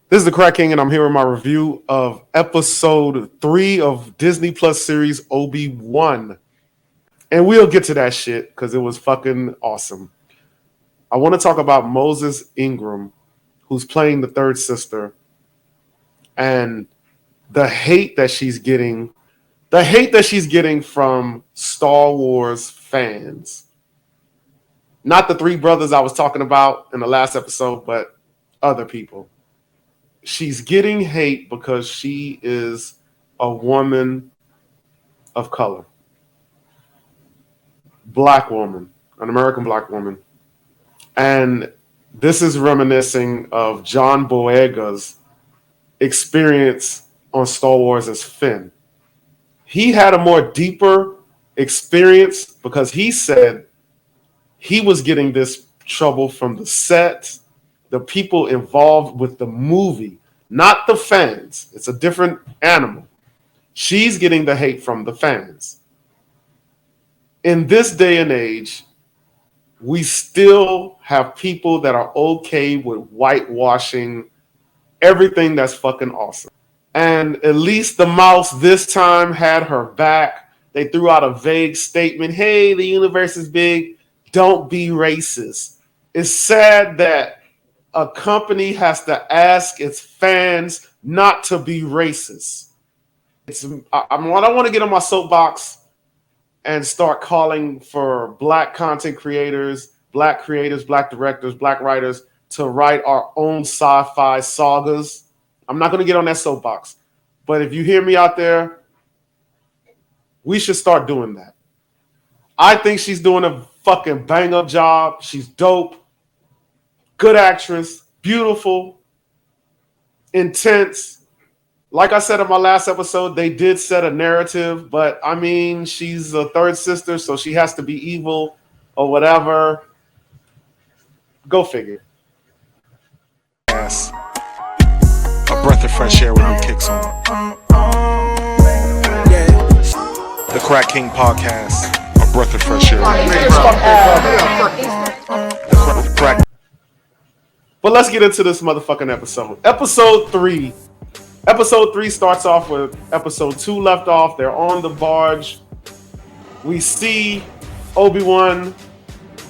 This is the Crack King, and I'm here with my review of episode 3 of Disney Plus series OBI-WAN. And we'll get to that shit because it was fucking awesome. I want to talk about Moses Ingram, who's playing the third sister, and the hate that she's getting. The hate that she's getting from Star Wars fans. Not the three brothers I was talking about in the last episode, but other people. She's getting hate because she is a woman of color. Black woman, an American black woman. And this is reminiscing of John Boyega's experience on Star Wars as Finn. He had a more deeper experience because he said he was getting this trouble from the set, the people involved with the movie, not the fans. It's a different animal. She's getting the hate from the fans. In this day and age, we still have people that are okay with whitewashing everything that's fucking awesome. And at least the mouse this time had her back. They threw out a vague statement. Hey, the universe is big. Don't be racist. It's sad that a company has to ask its fans not to be racist. I don't want to get on my soapbox and start calling for black content creators, black directors, black writers to write our own sci-fi sagas. I'm not going to get on that soapbox. But if you hear me out there, we should start doing that. I think she's doing a fucking bang-up job. She's dope. Good actress. Beautiful. Intense. Like I said in my last episode, they did set a narrative, but I mean, she's a third sister, so she has to be evil or whatever. Go figure. Yes. A breath of fresh air when new kicks on. The Crack King podcast. A breath of fresh air. The crack. But let's get into this motherfucking episode. Episode 3. Episode 3 starts off with episode 2 left off. They're on the barge. We see Obi-Wan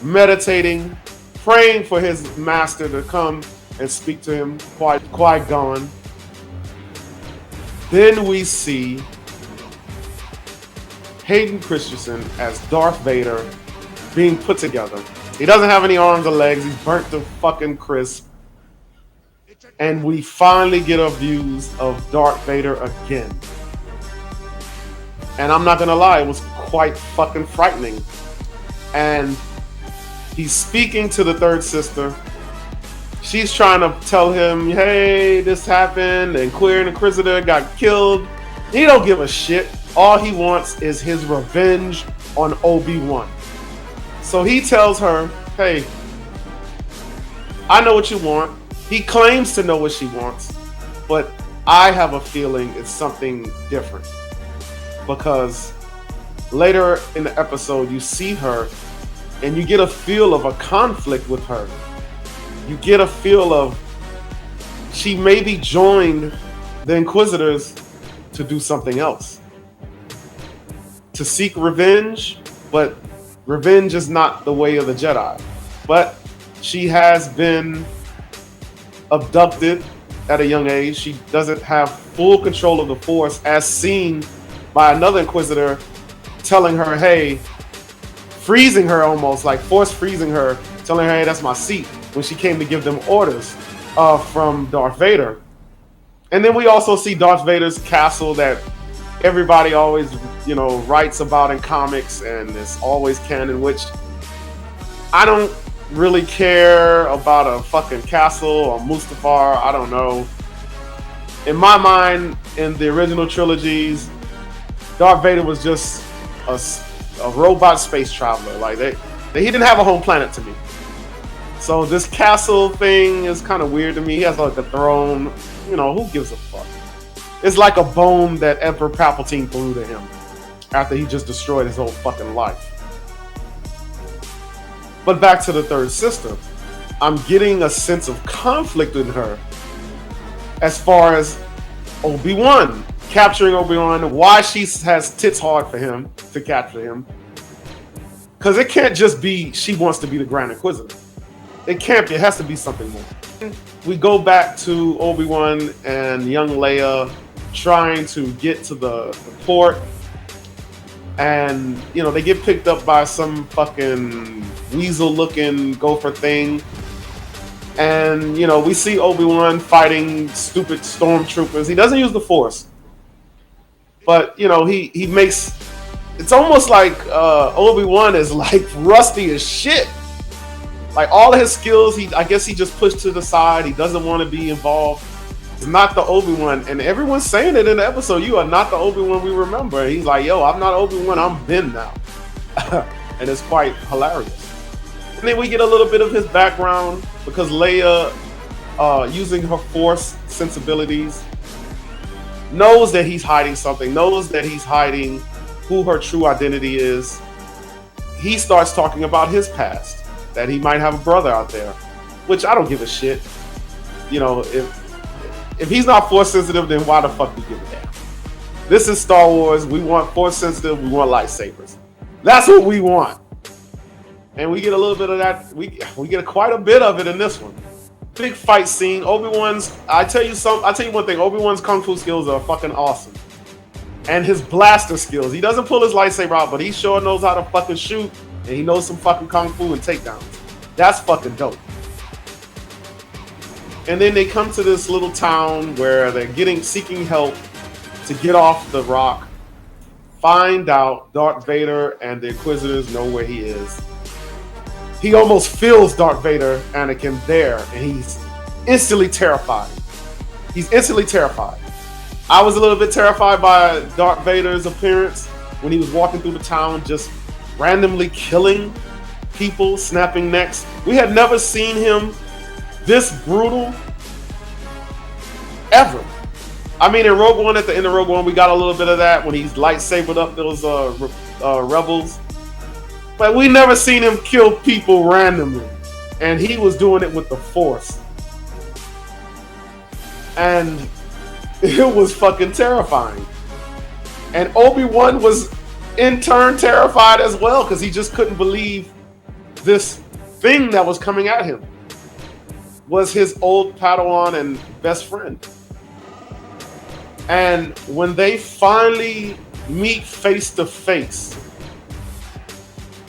meditating, praying for his master to come and speak to him, Qui-Gon. Then we see Hayden Christensen as Darth Vader being put together. He doesn't have any arms or legs. He's burnt to fucking crisp. And we finally get our views of Darth Vader again. And I'm not gonna lie, it was quite fucking frightening. And he's speaking to the third sister. She's trying to tell him, hey, this happened, and Queer and Inquisitor got killed. He don't give a shit. All he wants is his revenge on Obi-Wan. So he tells her, hey, I know what you want. He claims to know what she wants, but I have a feeling it's something different. Because later in the episode, you see her and you get a feel of a conflict with her. You get a feel of she maybe joined the Inquisitors to do something else. To seek revenge, but revenge is not the way of the Jedi. But she has been abducted at a young age. She doesn't have full control of the Force, as seen by another Inquisitor telling her, hey, freezing her almost, like force freezing her, telling her, hey, that's my seat, when she came to give them orders from Darth Vader. And then we also see Darth Vader's castle that everybody always, writes about in comics, and it's always canon, which I don't really care about a fucking castle or Mustafar. I don't know. In my mind, in the original trilogies, Darth Vader was just a robot space traveler. Like he didn't have a home planet to me. So this castle thing is kind of weird to me. He has like a throne. Who gives a fuck? It's like a bone that Emperor Palpatine threw to him after he just destroyed his whole fucking life. But back to the third sister. I'm getting a sense of conflict in her as far as Obi-Wan, capturing Obi-Wan, why she has tits hard for him to capture him. Because it can't just be she wants to be the Grand Inquisitor. It can't be. It has to be something more. We go back to Obi-Wan and young Leia trying to get to the port. And, you know, they get picked up by some fucking weasel-looking gopher thing. And, you know, we see Obi-Wan fighting stupid stormtroopers. He doesn't use the Force. But, you know, he makes... It's almost like Obi-Wan is, like, rusty as shit. Like, all of his skills, I guess he just pushed to the side. He doesn't want to be involved. He's not the Obi-Wan. And everyone's saying it in the episode. You are not the Obi-Wan we remember. And he's like, yo, I'm not Obi-Wan. I'm Ben now. And it's quite hilarious. And then we get a little bit of his background because Leia, using her Force sensibilities, knows that he's hiding something, knows that he's hiding who her true identity is. He starts talking about his past, that he might have a brother out there, which I don't give a shit. You know, if he's not Force sensitive, then why the fuck do you give a damn? This is Star Wars. We want Force sensitive. We want lightsabers. That's what we want. And we get a little bit of that. We get quite a bit of it in this one. Big fight scene. Obi-Wan's. I tell you one thing. Obi-Wan's kung fu skills are fucking awesome. And his blaster skills. He doesn't pull his lightsaber out, but he sure knows how to fucking shoot. And he knows some fucking kung fu and takedowns. That's fucking dope. And then they come to this little town where they're seeking help to get off the rock. Find out Darth Vader and the Inquisitors know where he is. He almost feels Darth Vader, Anakin, there, and he's instantly terrified. He's instantly terrified. I was a little bit terrified by Darth Vader's appearance when he was walking through the town, just randomly killing people, snapping necks. We had never seen him this brutal ever. I mean, in Rogue One, at the end of Rogue One, we got a little bit of that when he's lightsabered up those rebels. But we never seen him kill people randomly. And he was doing it with the Force. And it was fucking terrifying. And Obi-Wan was in turn terrified as well, because he just couldn't believe this thing that was coming at him was his old Padawan and best friend. And when they finally meet face to face,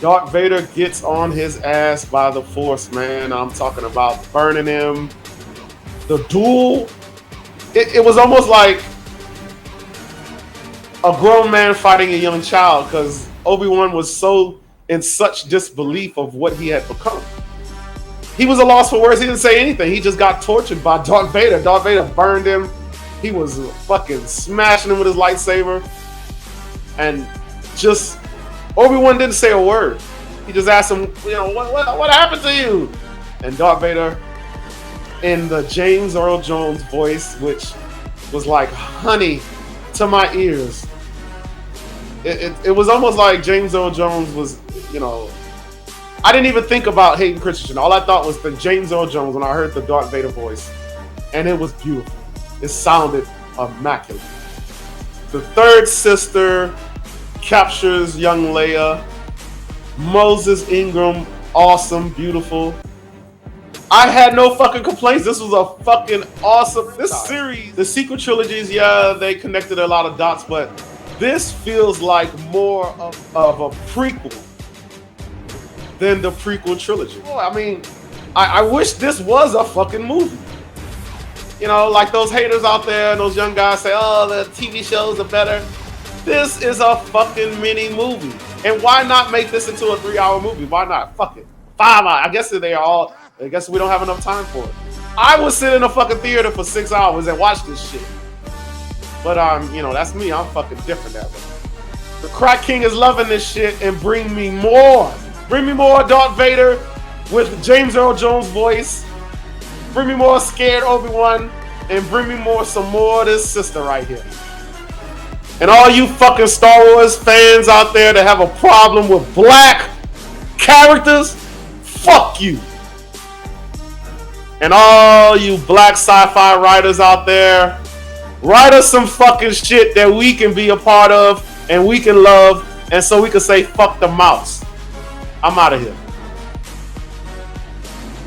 Darth Vader gets on his ass by the Force, man. I'm talking about burning him. The duel, it was almost like a grown man fighting a young child, because Obi-Wan was so in such disbelief of what he had become. He was a loss for words. He didn't say anything. He just got tortured by Darth Vader. Darth Vader burned him. He was fucking smashing him with his lightsaber. And just, Obi-Wan didn't say a word. He just asked him, you know, what happened to you? And Darth Vader, in the James Earl Jones voice, which was like honey to my ears. It was almost like James Earl Jones was, you know, I didn't even think about Hayden Christensen. All I thought was the James Earl Jones when I heard the Darth Vader voice. And it was beautiful. It sounded immaculate. The third sister captures young Leia. Moses Ingram, awesome, beautiful. I had no fucking complaints. This was a fucking awesome. This series, the sequel trilogies, yeah, they connected a lot of dots, but this feels like more of a prequel than the prequel trilogy. Oh, I mean, I wish this was a fucking movie. You know, like those haters out there and those young guys say, oh, the TV shows are better. This is a fucking mini movie. And why not make this into a 3-hour movie? Why not? Fuck it. 5 hours. I guess we don't have enough time for it. I would sit in a fucking theater for 6 hours and watch this shit. But, you know, that's me. I'm fucking different that way. The Crack King is loving this shit, and bring me more. Bring me more Darth Vader with James Earl Jones' voice. Bring me more scared Obi-Wan, and bring me some more of this sister right here. And all you fucking Star Wars fans out there that have a problem with black characters, fuck you. And all you black sci-fi writers out there, write us some fucking shit that we can be a part of and we can love, and so we can say fuck the mouse. I'm out of here.